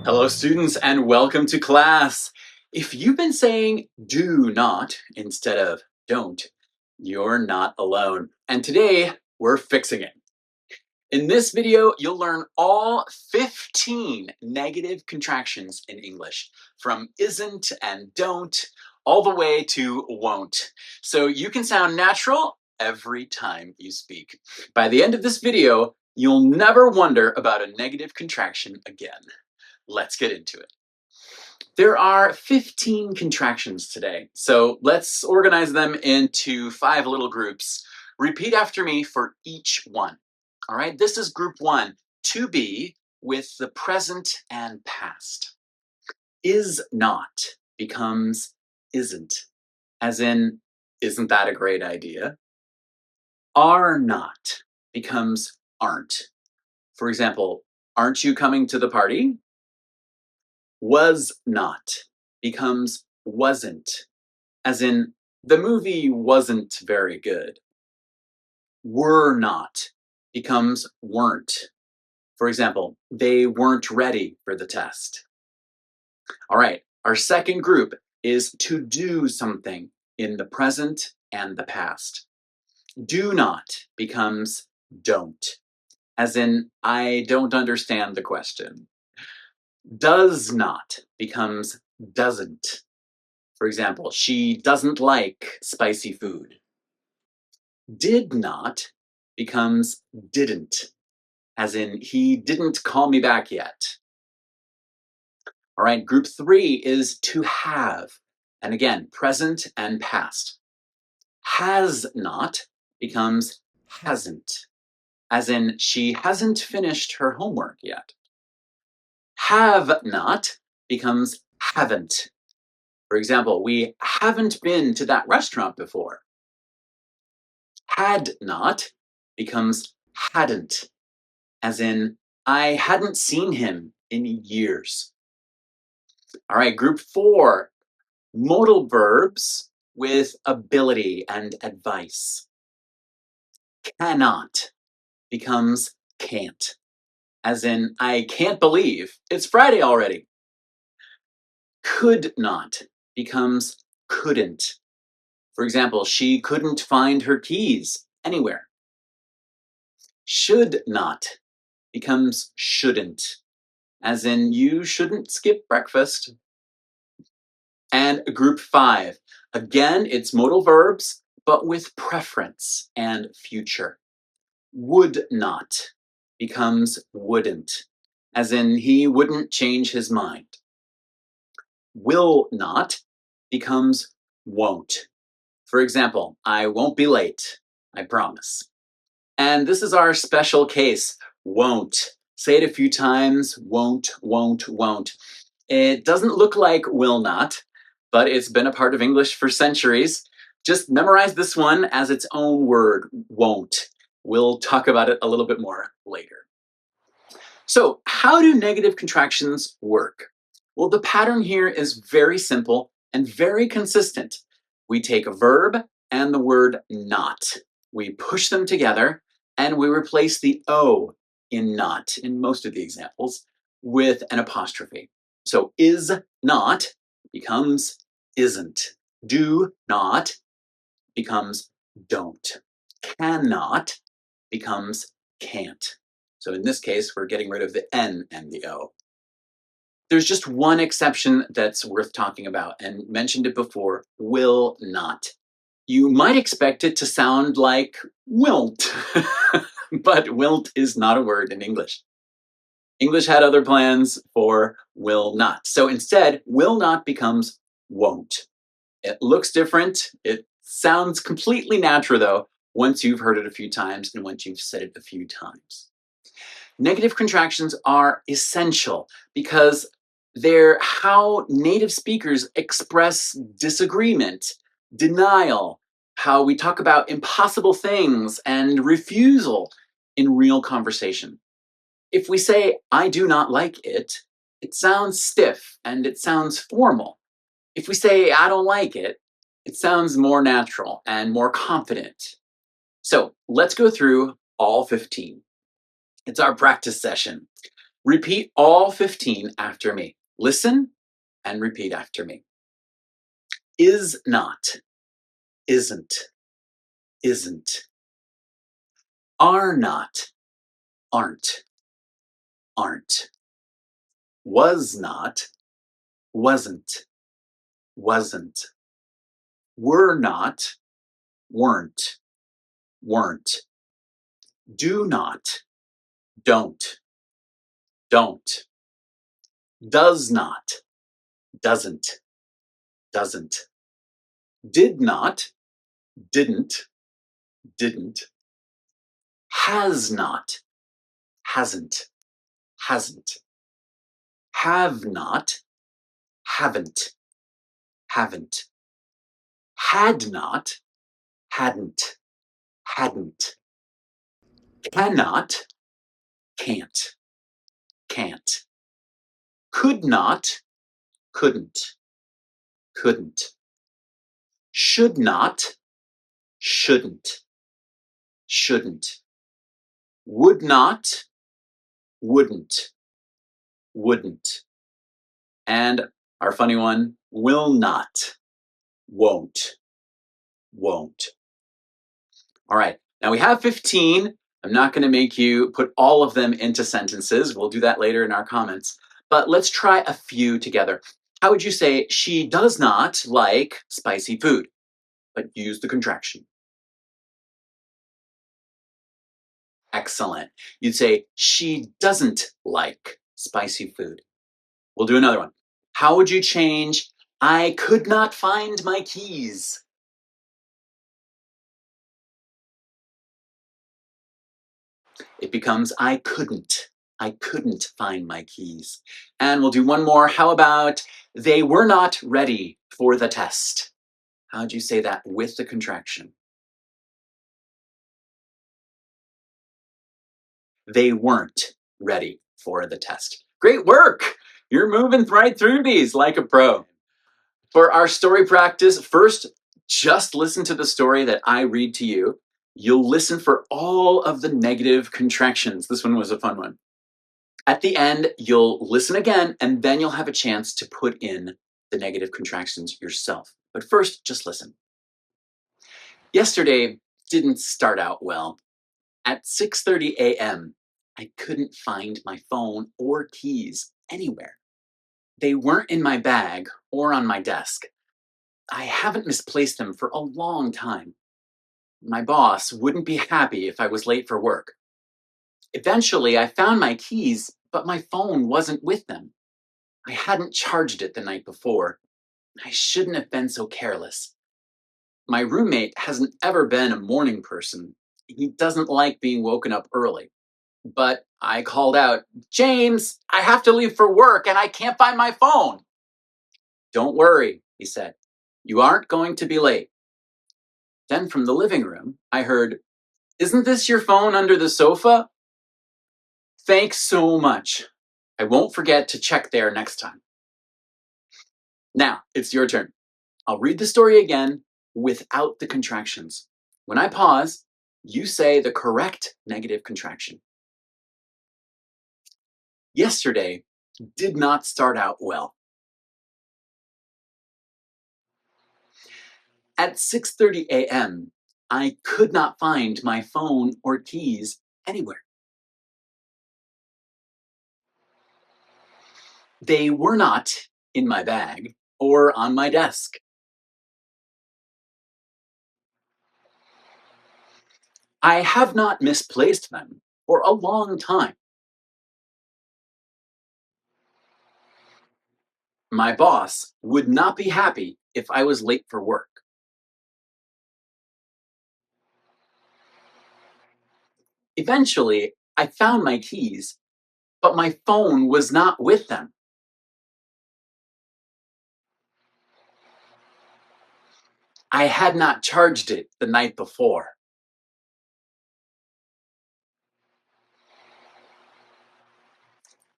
Hello, students, and welcome to class. If you've been saying do not instead of don't, you're not alone. And today, we're fixing it. In this video, you'll learn all 15 negative contractions in English, from isn't and don't, all the way to won't. So you can sound natural every time you speak. By the end of this video, you'll never wonder about a negative contraction again. Let's get into it. There are 15 contractions today, so let's organize them into 5 little groups. Repeat after me for each one. All right, this is group 1, to be, with the present and past. Is not becomes isn't, as in, isn't that a great idea? Are not becomes aren't. For example, aren't you coming to the party? Was not becomes wasn't, as in, the movie wasn't very good. Were not becomes weren't. For example, they weren't ready for the test. All right, our second group is to do something in the present and the past. Do not becomes don't, as in, I don't understand the question. Does not becomes doesn't. For example, she doesn't like spicy food. Did not becomes didn't, as in, he didn't call me back yet. All right, group 3 is to have, and again, present and past. Has not becomes hasn't, as in, she hasn't finished her homework yet. Have not becomes haven't. For example, we haven't been to that restaurant before. Had not becomes hadn't, as in, I hadn't seen him in years. All right, group 4, modal verbs with ability and advice. Cannot becomes can't, as in, I can't believe it's Friday already. Could not becomes couldn't. For example, she couldn't find her keys anywhere. Should not becomes shouldn't, as in, you shouldn't skip breakfast. And group 5, again, it's modal verbs, but with preference and future. Would not becomes wouldn't, as in, he wouldn't change his mind. Will not becomes won't. For example, I won't be late, I promise. And this is our special case, won't. Say it a few times, won't, won't, won't. It doesn't look like will not, but it's been a part of English for centuries. Just memorize this one as its own word, won't. We'll talk about it a little bit more later. So, how do negative contractions work? Well, the pattern here is very simple and very consistent. We take a verb and the word not. We push them together and we replace the O in not, in most of the examples, with an apostrophe. So is not becomes isn't. Do not becomes don't. Cannot becomes can't. So in this case, we're getting rid of the N and the O. There's just one exception that's worth talking about, and mentioned it before, will not. You might expect it to sound like wilt, but wilt is not a word in English. English had other plans for will not. So instead, will not becomes won't. It looks different. It sounds completely natural, though, once you've heard it a few times and once you've said it a few times. Negative contractions are essential because they're how native speakers express disagreement, denial, how we talk about impossible things and refusal in real conversation. If we say, I do not like it, it sounds stiff and it sounds formal. If we say, I don't like it, it sounds more natural and more confident. So let's go through all 15. It's our practice session. Repeat all 15 after me. Listen and repeat after me. Is not, isn't, isn't. Are not, aren't, aren't. Was not, wasn't, wasn't. Were not, weren't, weren't. Do not, don't, don't. Does not, doesn't, doesn't. Did not, didn't, didn't. Has not, hasn't, hasn't. Have not, haven't, haven't. Had not, hadn't, hadn't. Cannot, can't, can't. Could not, couldn't, couldn't. Should not, shouldn't, shouldn't. Would not, wouldn't, wouldn't. And our funny one, will not, won't, won't. All right, now we have 15. I'm not going to make you put all of them into sentences. We'll do that later in our comments. But let's try a few together. How would you say she does not like spicy food? But use the contraction. Excellent. You'd say she doesn't like spicy food. We'll do another one. How would you change I could not find my keys? It becomes I couldn't find my keys. And we'll do one more. How about they were not ready for the test? How'd you say that with the contraction? They weren't ready for the test. Great work! You're moving right through these like a pro. For our story practice, first, just listen to the story that I read to you. You'll listen for all of the negative contractions. This one was a fun one. At the end, you'll listen again, and then you'll have a chance to put in the negative contractions yourself. But first, just listen. Yesterday didn't start out well. At 6:30 a.m., I couldn't find my phone or keys anywhere. They weren't in my bag or on my desk. I haven't misplaced them for a long time. My boss wouldn't be happy if I was late for work. Eventually, I found my keys, but my phone wasn't with them. I hadn't charged it the night before. I shouldn't have been so careless. My roommate hasn't ever been a morning person. He doesn't like being woken up early. But I called out, James, I have to leave for work and I can't find my phone. Don't worry, he said. You aren't going to be late. Then from the living room, I heard, isn't this your phone under the sofa? Thanks so much. I won't forget to check there next time. Now, it's your turn. I'll read the story again without the contractions. When I pause, you say the correct negative contraction. Yesterday did not start out well. At 6:30 a.m., I could not find my phone or keys anywhere. They were not in my bag or on my desk. I have not misplaced them for a long time. My boss would not be happy if I was late for work. Eventually, I found my keys, but my phone was not with them. I had not charged it the night before.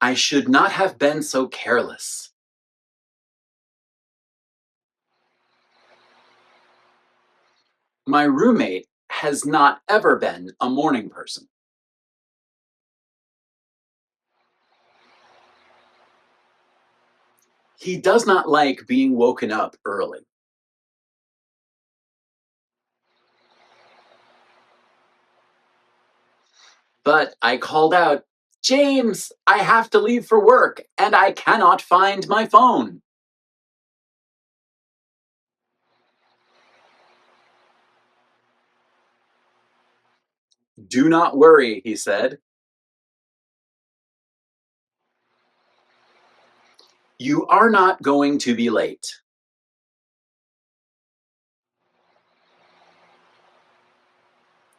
I should not have been so careless. My roommate has not ever been a morning person. He does not like being woken up early. But I called out, James, I have to leave for work and I cannot find my phone. Do not worry, he said. You are not going to be late.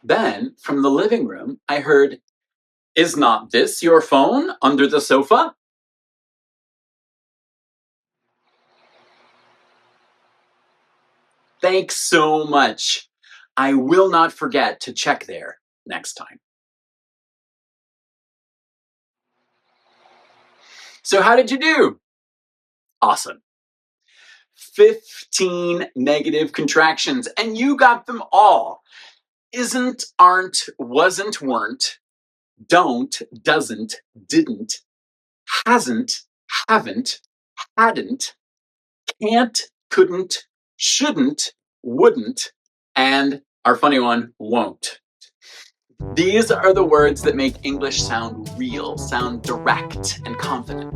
Then, from the living room, I heard, Is not this your phone under the sofa? Thanks so much. I will not forget to check there next time. So, how did you do? Awesome. 15 negative contractions, and you got them all. Isn't, aren't, wasn't, weren't, don't, doesn't, didn't, hasn't, haven't, hadn't, can't, couldn't, shouldn't, wouldn't, and our funny one, won't. These are the words that make English sound real, sound direct and confident.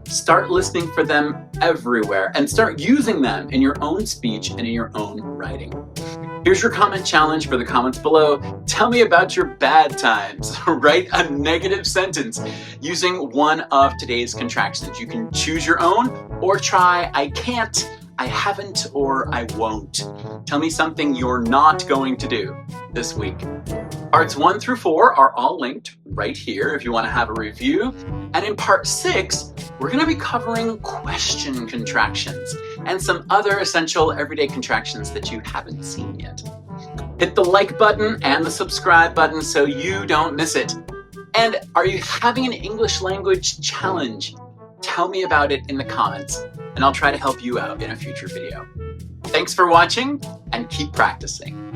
Start listening for them everywhere and start using them in your own speech and in your own writing. Here's your comment challenge for the comments below. Tell me about your bad times. Write a negative sentence using one of today's contractions. You can choose your own or try I can't, I haven't, or I won't. Tell me something you're not going to do this week. Parts 1 through 4 are all linked right here if you want to have a review. And in part 6, we're going to be covering question contractions and some other essential everyday contractions that you haven't seen yet. Hit the like button and the subscribe button so you don't miss it. And are you having an English language challenge? Tell me about it in the comments, and I'll try to help you out in a future video. Thanks for watching, and keep practicing.